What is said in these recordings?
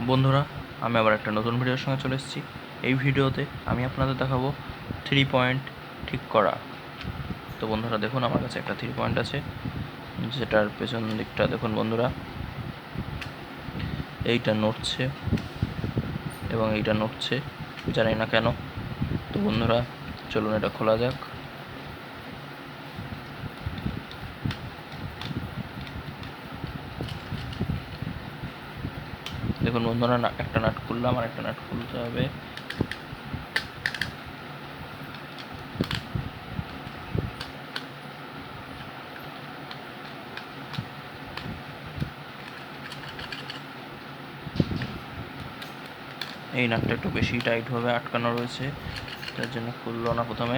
বন্ধুরা, আমি আবার একটা নতুন ভিডিওর সঙ্গে চলে এসেছি। এই ভিডিওতে আমি আপনাদের দেখাবো 3 পয়েন্ট ঠিক করা। তো বন্ধুরা দেখুন, আমার কাছে একটা 3 পয়েন্ট আছে, যেটার পেছন দিকটা দেখুন বন্ধুরা, এইটা নড়ছে এবং এইটা নড়ছে, জানি না কেন। তো বন্ধুরা চলুন এটা খোলা যাক। দেখুন বন্ধুরা, একটা নাট খুললাম আর একটা নাট খুলতে হবে। এই নাটটা একটু বেশি টাইটভাবে আটকানো রয়েছে, তার জন্য খুললো না প্রথমে।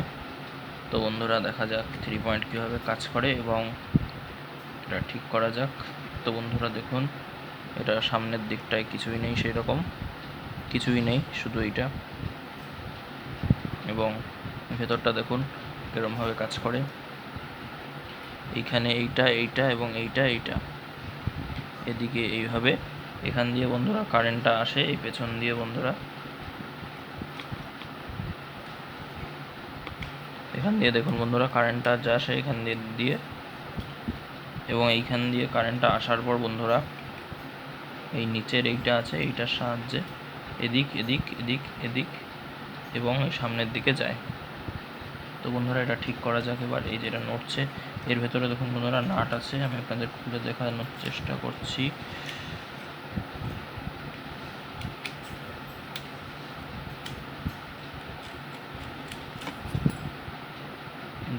তো বন্ধুরা দেখা যাক 3 পয়েন্ট কীভাবে কাজ করে এবং এটা ঠিক করা যাক। তো বন্ধুরা দেখুন, এটা সামনের দিকটায় কিছুই নেই, সেই রকম কিছুই নেই, শুধু এইটা, এবং ভেতরটা দেখুন কীরকমভাবে কাজ করে। এইখানে এইটা এইটা এবং এইটা এইটা, এদিকে এইভাবে এখান দিয়ে বন্ধুরা কারেন্টটা আসে, এই পেছন দিয়ে বন্ধুরা, এখান দিয়ে দেখুন বন্ধুরা কারেন্টটা যা আসে এখান দিয়ে এবং এইখান দিয়ে কারেন্টটা আসার পর বন্ধুরা এই নিচের এইটা আছে, এইটার সাহায্যে এদিক এদিক এদিক এদিক এবং এই সামনের দিকে যায়। তো বন্ধুরা এটা ঠিক করা যাক এবার। এই যেটা নড়ছে, এর ভেতরে দেখুন বন্ধুরা নাট আছে, আমি আপনাদের খুলে দেখানোর চেষ্টা করছি।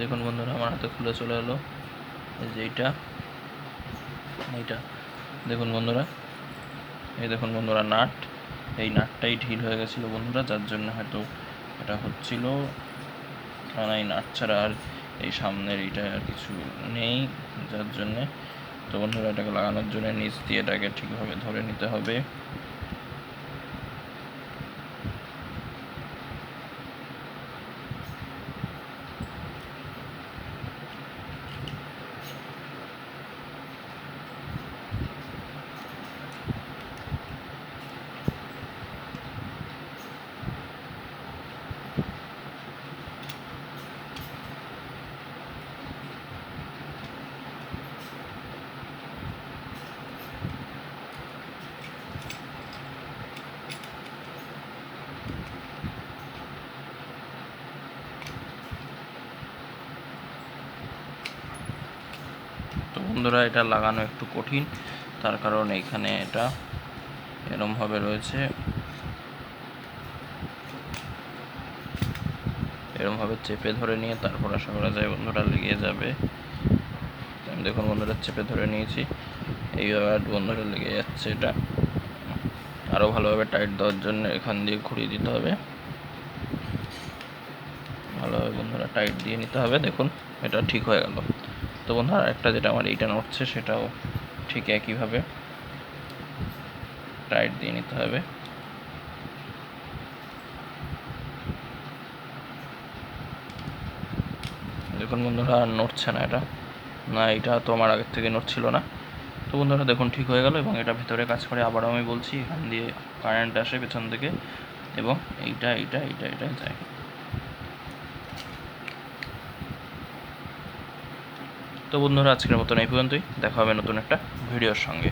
দেখুন বন্ধুরা আমার হাতে খুলে চলে এলো। এই যে এইটা দেখুন বন্ধুরা, এই দেখুন বন্ধুরা নাট, এই নাটটাই ঢিল হয়ে গেছিলো বন্ধুরা, যার জন্য হয়তো এটা হচ্ছিল, কারণ এই নাট ছাড়া আর এই সামনের এইটা আর কিছু নেই, যার জন্যে। তো বন্ধুরা এটাকে লাগানোর জন্য নিচ দিয়ে এটাকে ঠিকভাবে ধরে নিতে হবে। তো বন্ধুরা এটা লাগানো একটু কঠিন, তার কারণ এইখানে এটা এরমভাবে রয়েছে, এরমভাবে চেপে ধরে নিয়ে তারপর আশা করা যায় বন্ধুরা লেগে যাবে। দেখুন বন্ধুরা চেপে ধরে নিয়েছি, এইভাবে বন্ধুরা লেগে যাচ্ছে। এটা আরও ভালোভাবে টাইট দেওয়ার জন্য এখান দিয়ে ঘুরিয়ে দিতে হবে, ভালোভাবে বন্ধুরা টাইট দিয়ে নিতে হবে। দেখুন এটা ঠিক হয়ে গেল। তো বন্ধুরা একটা যেটা আমার এইটা নড়ছে, সেটাও ঠিক একইভাবে টাইট দিয়ে নিতে হবে। দেখুন বন্ধুরা আর নড়ছে না, এটা তো আমার আগের থেকে নড়ছিল না। তো বন্ধুরা দেখুন ঠিক হয়ে গেল এবং এটা ভেতরে কাজ করে। আবারও আমি বলছি, এখান দিয়ে কারেন্ট আসে পেছন থেকে এবং এইটা এইটা এইটা এটা যায়। তো বন্ধুরা আজকের মতন এই পর্যন্তই, দেখা হবে নতুন একটা ভিডিওর সঙ্গে।